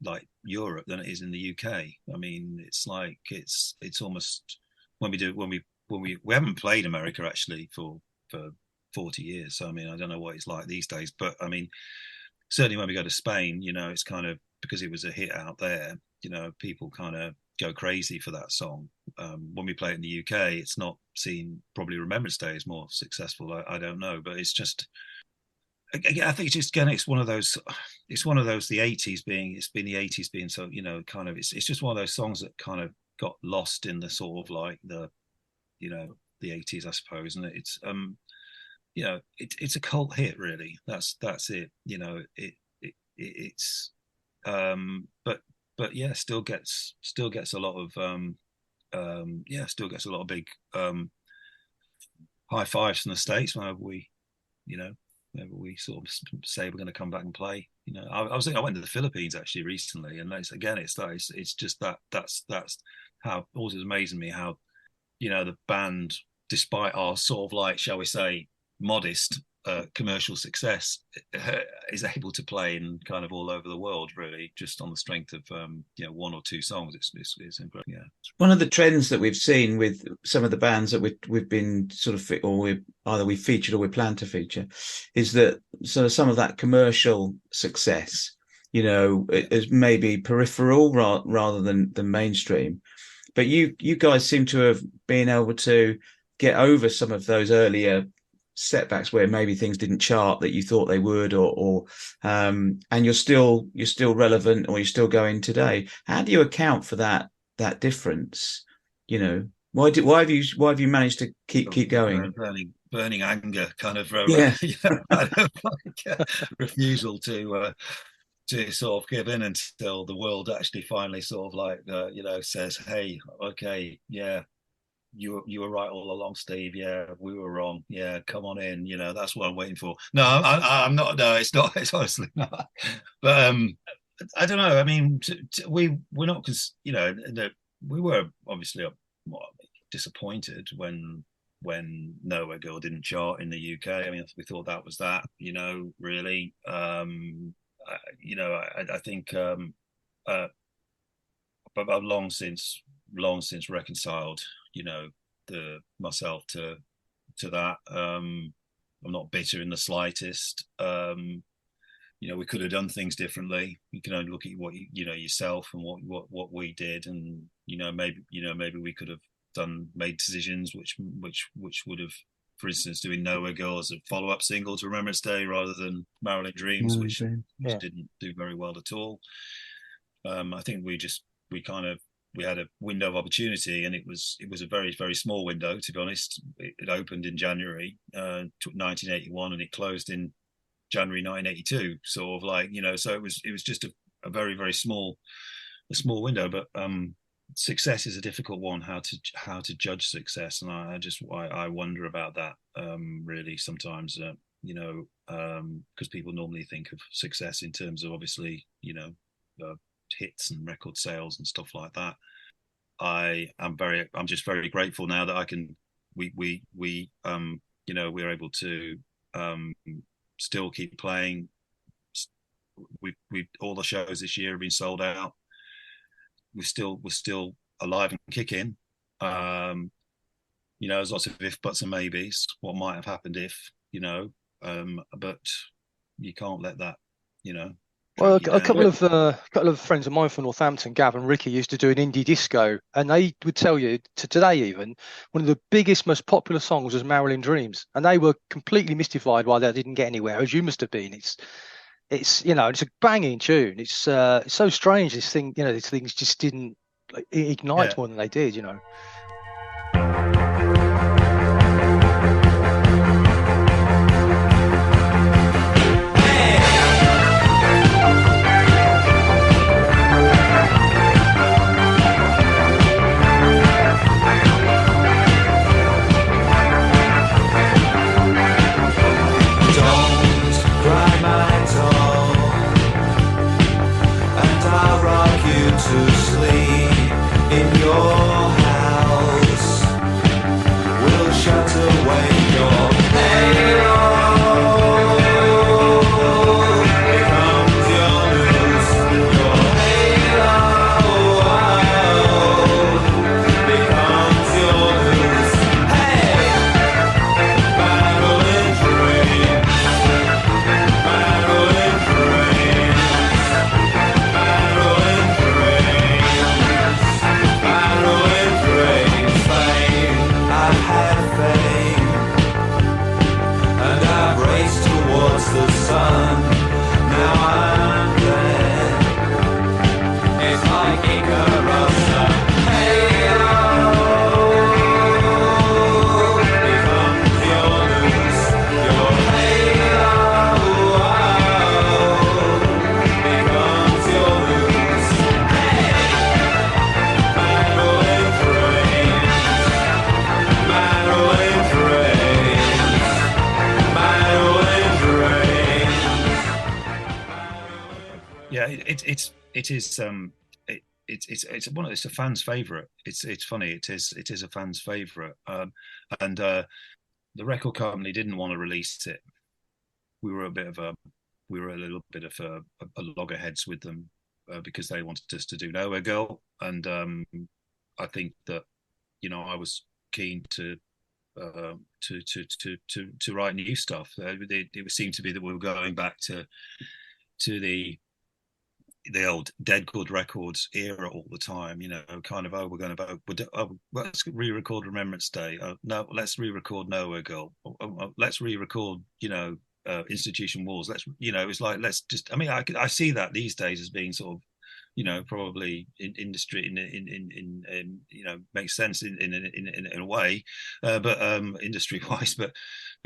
like Europe than it is in the UK. I mean, it's like it's almost when we haven't played America actually for 40 years. So I mean, I don't know what it's like these days, but I mean, certainly when we go to Spain, you know, it's kind of because it was a hit out there, you know, people kind of go crazy for that song. When we play it in the UK, it's not seen. Probably Remembrance Day is more successful. I don't know, but it's just. I think it's just again, it's one of those. It's one of those. The 80s being, it's been the 80s being so, you know, kind of. It's just one of those songs that kind of got lost in the sort of like the, you know, the 80s, I suppose, and it's you know, it's a cult hit really. That's it. You know, it's but yeah, still gets a lot of yeah, still gets a lot of big high fives from the States whenever we, you know, whenever we sort of say we're going to come back and play. You know, I was thinking I went to the Philippines actually recently, and it's just that's how always amazing me how, you know, the band, despite our sort of like, shall we say, modest commercial success, is able to play in kind of all over the world, really, just on the strength of you know, one or two songs. It's incredible. Yeah. One of the trends that we've seen with some of the bands that we've been sort of, or we either we featured or we plan to feature, is that sort of some of that commercial success, you know, is maybe peripheral rather than mainstream. But you guys seem to have been able to get over some of those earlier setbacks where maybe things didn't chart that you thought they would, or and you're still relevant, or you're still going today. How do you account for that difference? You know, why have you managed to keep going? Burning anger, kind of Yeah. refusal to sort of give in until the world actually finally sort of like you know, says, hey, okay, yeah, you were right all along, Steve. Yeah, we were wrong. Yeah, come on in. You know, that's what I'm waiting for. No, I'm not. No, it's not. It's honestly not. But I don't know. I mean, we're not, because, you know, we were obviously disappointed when Nowhere Girl didn't chart in the UK. I mean, we thought that was that. You know, really. You know, I think. But I've long since reconciled, you know, myself to that. I'm not bitter in the slightest. You know, we could have done things differently. You can only look at what you know, yourself, and what we did, and you know, maybe we could have made decisions which would have, for instance, doing Nowhere Girl as a follow-up single to Remembrance Day rather than Marilyn Dreams, which didn't do very well at all. I think we had a window of opportunity, and it was a very, very small window, to be honest. It opened in January 1981, and it closed in January 1982. Sort of like, you know, so it was just a very, very small window. But success is a difficult one. How to judge success, and I wonder about that really sometimes. You know, because people normally think of success in terms of, obviously, you know, hits and record sales and stuff like that. I'm just very grateful now that we you know, we're able to still keep playing, we all the shows this year have been sold out. We're still alive and kicking. There's lots of if, buts, and maybes. What might have happened if, but you can't let that, Well, a couple of friends of mine from Northampton, Gav and Ricky, used to do an indie disco, and they would tell you to today even one of the biggest, most popular songs was Marilyn Dreams, and they were completely mystified why they didn't get anywhere, as you must have been. It's it's a banging tune. It's so strange. These things just didn't ignite more than they did. To sleep in your house, we'll shut away your halo. Becomes your news, your halo becomes your news. Hey, Marilyn Dreams, Marilyn Dreams, Marilyn the sun. Now I'm there. It's like Icarus. Halo becomes your news. Your halo becomes your news. Hey, Marilyn Dreams, Marilyn Dreams, Marilyn. Yeah, it's a fan's favorite. It's funny. It is a fan's favorite. And the record company didn't want to release it. We were a little bit of a loggerheads with them because they wanted us to do Nowhere Girl, and I think that I was keen to write new stuff. It seemed to be that we were going back to the old Dead Good Records era all the time, kind of, let's re-record Remembrance Day. No, let's re-record Nowhere Girl. Let's re-record, Institution Walls. It's like, let's just, I see that these days as being sort of, probably in industry in makes sense in a way, but industry wise, but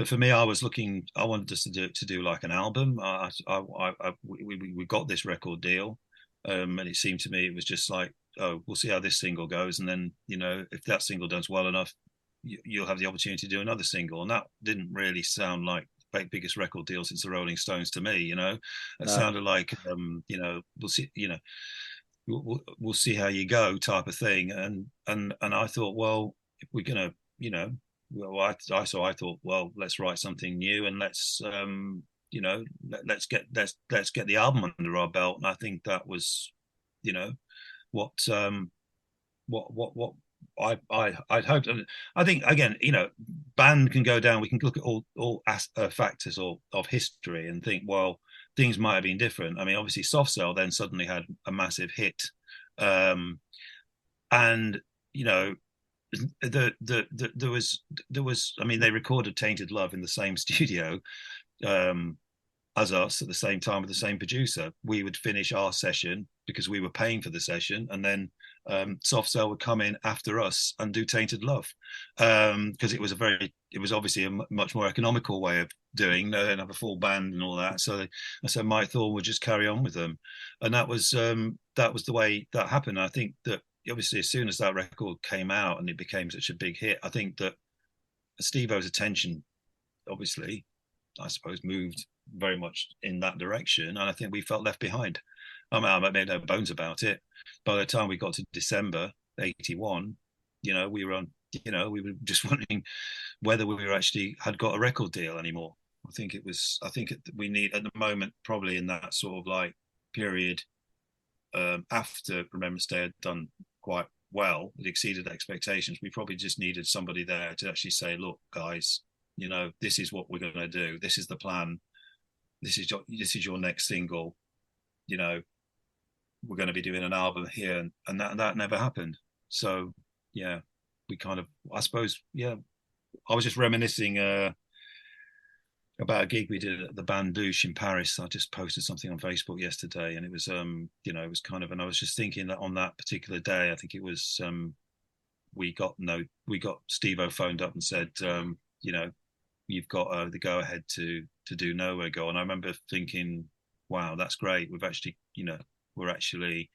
for me, I wanted us to do like an album. We got this record deal, and it seemed to me it was just like, oh, we'll see how this single goes, and then if that single does well enough, you'll have the opportunity to do another single. And that didn't really sound like biggest record deal since the Rolling Stones to me. It sounded like we'll see, we'll see how you go type of thing. And I thought, well, if we're gonna, I thought, well, let's write something new, and let's let's get the album under our belt. And I think that was what I'd hoped. And I think, again, band can go down. We can look at all factors of history and think, well, things might have been different. Obviously, Soft Cell then suddenly had a massive hit, and there was. They recorded Tainted Love in the same studio as us at the same time with the same producer. We would finish our session because we were paying for the session, and then Soft Cell would come in after us and do Tainted Love, because it was obviously a much more economical way of doing. They don't have a full band and all that, so Mike Thorne would just carry on with them, and that was the way that happened. I think that obviously as soon as that record came out and it became such a big hit, I think that Steve-O's attention, obviously, I suppose, moved very much in that direction, and I think we felt left behind. I made no bones about it. By the time we got to December '81, we were just wondering whether we had got a record deal anymore. We need at the moment, probably in that sort of like period after Remembrance Day had done quite well, it exceeded expectations. We probably just needed somebody there to actually say, look, guys, this is what we're going to do. This is the plan. This is your next single. We're going to be doing an album here, and that never happened. So yeah, we kind of, I suppose, yeah, I was just reminiscing about a gig we did at the Bandouche in Paris. I just posted something on Facebook yesterday, and it was it was kind of, and I was just thinking that on that particular day, I think it was we got Steve O phoned up and said, you've got the go ahead to do Nowhere Girl. And I remember thinking, wow, that's great. We've actually, we're actually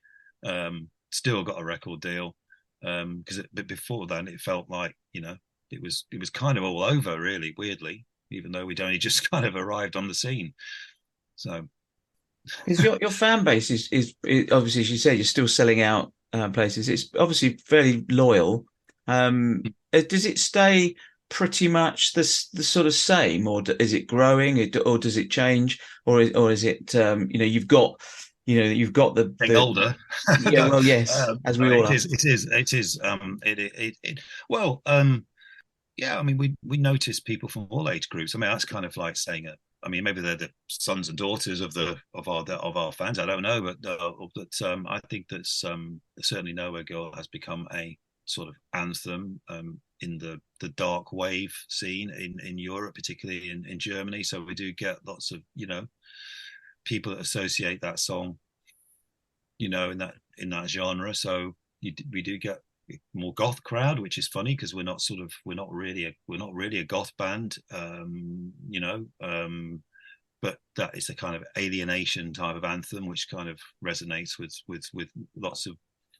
still got a record deal, because but before then it felt like, it was kind of all over, really, weirdly, even though we'd only just kind of arrived on the scene. So is your fan base is obviously, as you said, you're still selling out places. It's obviously fairly loyal. Does it stay pretty much the sort of same, or is it growing, or does it change, or is it you've got the older? Yeah, well, yes, as we all are. It is well, yeah, I mean, we notice people from all age groups. I mean, that's kind of like saying it. I mean, maybe they're the sons and daughters of our fans. I don't know, but I think that certainly Nowhere Girl has become a sort of anthem in the dark wave scene in Europe, particularly in Germany. So we do get lots of people that associate that song, in that genre. So we do get more goth crowd, which is funny because we're not really a goth band, but that is a kind of alienation type of anthem which kind of resonates with lots of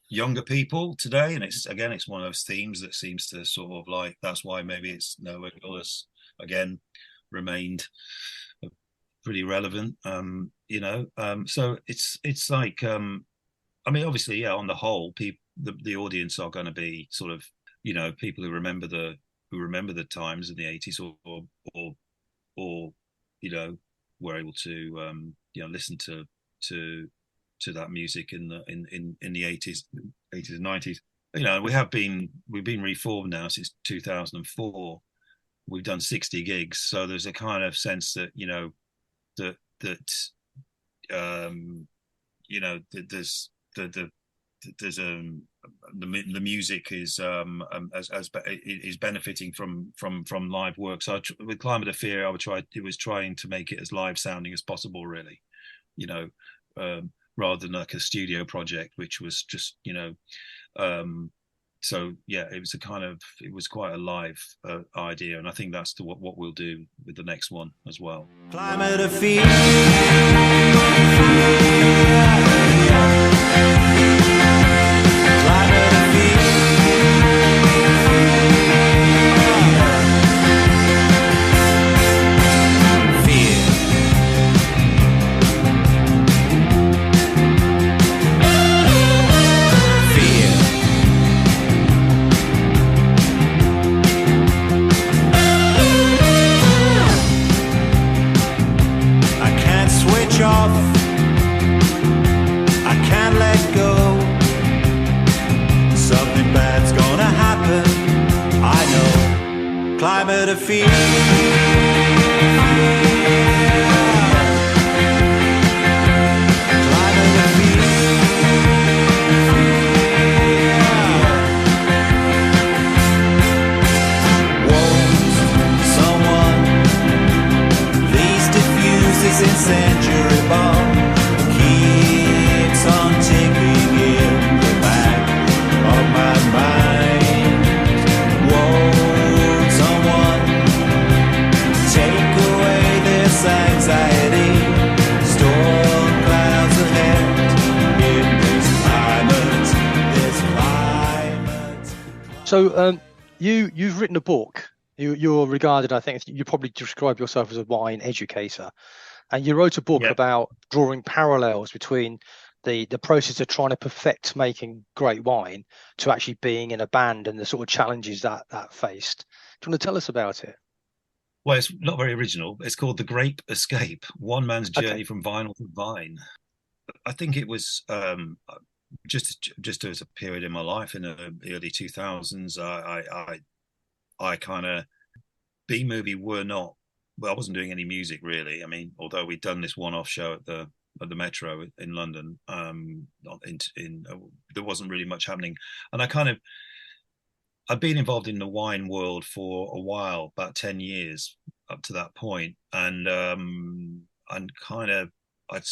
younger people today. And it's one of those themes that seems to sort of like, that's why maybe it's Nowhere Girl has again remained pretty relevant. So it's like I mean, obviously, yeah, on the whole, the audience are going to be sort of, people who remember the times in the 80s, or were able to listen to that music in the 80s and 90s. We've been reformed now since 2004. We've done 60 gigs, so there's a kind of sense that the music is benefiting from live work. So with Climate of Fear, it was trying to make it as live sounding as possible, really, rather than like a studio project, which was just so yeah, it was quite a live idea, and I think that's what we'll do with the next one as well. Climate of Fear. Climate of fear. Climate of fear. Won't someone please diffuse this incendiary bomb? Keeps on ticking in the back of my mind. Anxiety, storm clouds ahead in this climate. So you've written a book. You're regarded, I think you probably describe yourself as a wine educator, and you wrote a book about drawing parallels between the process of trying to perfect making great wine to actually being in a band and the sort of challenges that faced. Do you want to tell us about it? Well, it's not very original. It's called The Grape Escape, One Man's Journey from Vinyl to Vine. I think it was just as a period in my life in the early 2000s. I kind of B-movie were not. Well, I wasn't doing any music really. I mean, although we'd done this one-off show at the Metro in London, there wasn't really much happening, and I'd been involved in the wine world for a while, about 10 years up to that point, and kind of I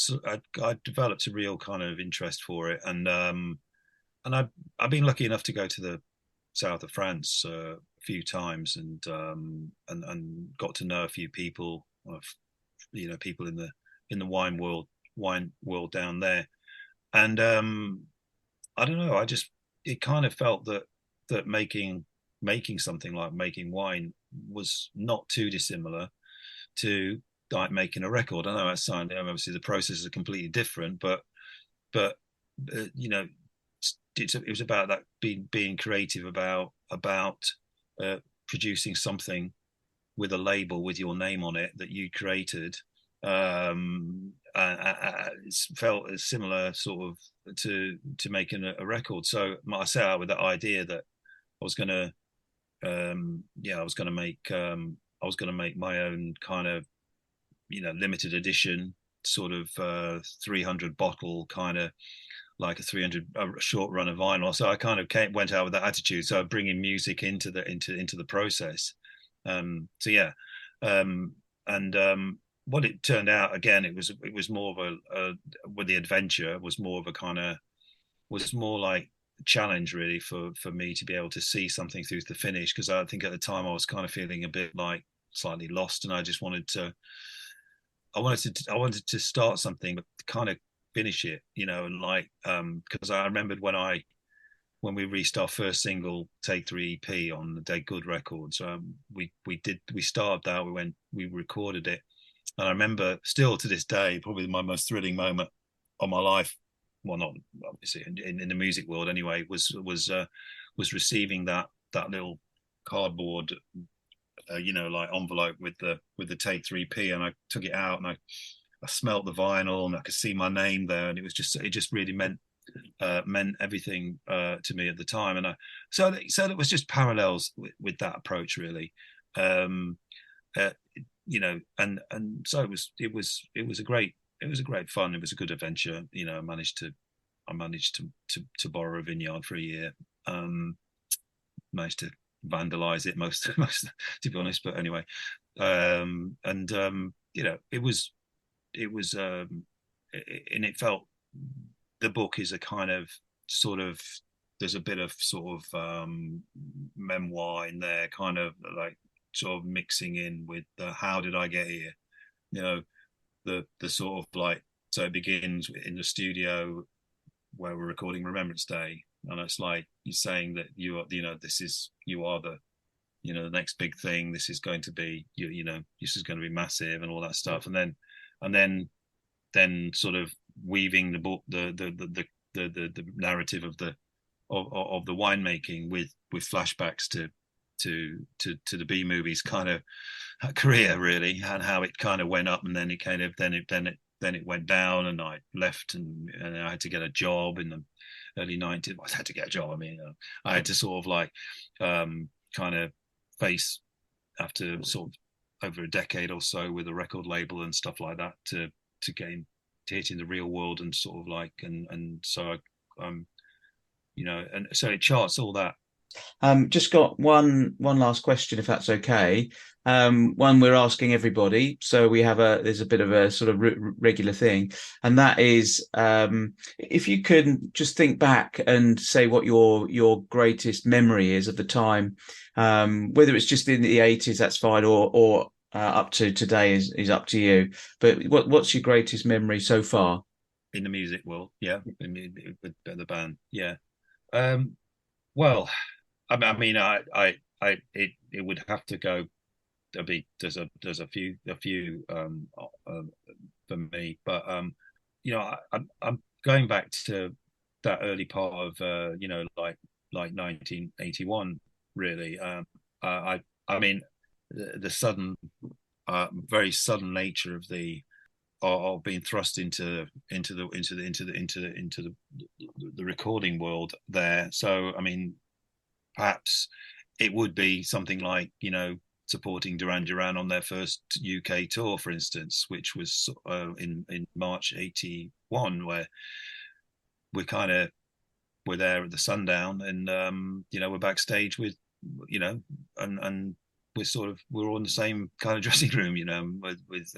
developed a real kind of interest for it, and I've been lucky enough to go to the south of France a few times, and got to know a few people, people in the wine world down there, and I don't know, it kind of felt that making something like making wine was not too dissimilar to like making a record. I know that's obviously the processes are completely different, but it was about that being creative about producing something with a label with your name on it that you created. It felt similar sort of to making a record. So I set out with that idea that I was gonna make my own kind of limited edition sort of 300 bottle kind of like a short run of vinyl. So I kind of went out with that attitude. So bringing music into the process. So yeah, and what it turned out again, it was more of with the adventure was more of a kind of was more like a challenge really for me to be able to see something through to the finish, because I think at the time I was kind of feeling a bit like slightly lost, and I just wanted to start something but kind of finish it, and like because I remembered when we released our first single Take 3 EP on the Dead Good Records, we started that, we recorded it, and I remember still to this day probably my most thrilling moment of my life, well not obviously in the music world anyway, was receiving that little cardboard like envelope with the Take 3 EP, and I took it out and I smelt the vinyl and I could see my name there, and it just really meant everything to me at the time, and so it was just parallels with that approach really, and so it was a great fun. It was a good adventure. I managed to borrow a vineyard for a year, managed to vandalize it most to be honest, but anyway, and it felt, the book is a kind of sort of, there's a bit of sort of memoir in there, kind of like sort of mixing in with the how did I get here, the sort of like, so it begins in the studio where we're recording Remembrance Day, and it's like you're saying that you are the the next big thing, this is going to be this is going to be massive and all that stuff, and then sort of weaving the book, the narrative of the winemaking with flashbacks to the B movies kind of career really, and how it kind of went up, and then it went down, and I left, and I had to get a job in the early 90s. I had to get a job. I mean, I had to sort of like kind of face, after sort of over a decade or so with a record label and stuff like that, to hit in the real world, and sort of like, and so and so it charts all that. Just got one last question, if that's okay. One we're asking everybody, so there's a bit of a sort of regular thing, and that is, if you could just think back and say what your greatest memory is of the time, whether it's just in the 80s, that's fine, or up to today is up to you. But what's your greatest memory so far in the music world? Yeah, with the band. Yeah. Well, I mean, it would have to go. There's a few for me, but I'm going back to that early part of like 1981 really. I mean the sudden, very sudden nature of the are being thrust into the recording world there. So I mean, perhaps it would be something like, supporting Duran Duran on their first UK tour, for instance, which was in March '81, where we're there at the Sundown, and we're backstage with, and we're all in the same kind of dressing room, with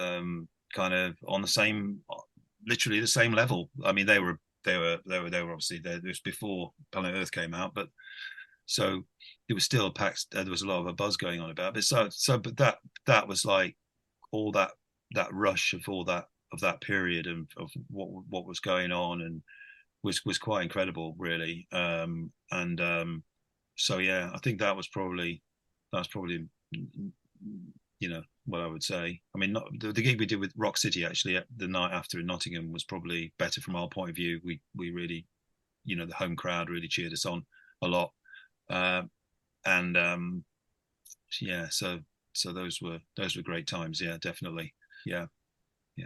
kind of on the same, literally the same level. I mean, they were obviously there. It was before Planet Earth came out, but so it was still packed. There was a lot of a buzz going on about it. But that was like all that rush of all that period of what was going on, and was quite incredible, really. So yeah, I think that's probably what I would say. I mean, not the gig we did with Rock City actually the night after in Nottingham was probably better from our point of view. We really, the home crowd really cheered us on a lot. Yeah, so those were great times. Yeah, definitely. Yeah.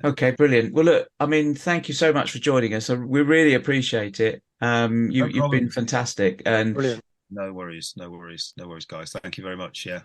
Okay, brilliant. Well, look, I mean, thank you so much for joining us. We really appreciate it. You've been fantastic, and Brilliant. No worries, guys. Thank you very much. Yeah.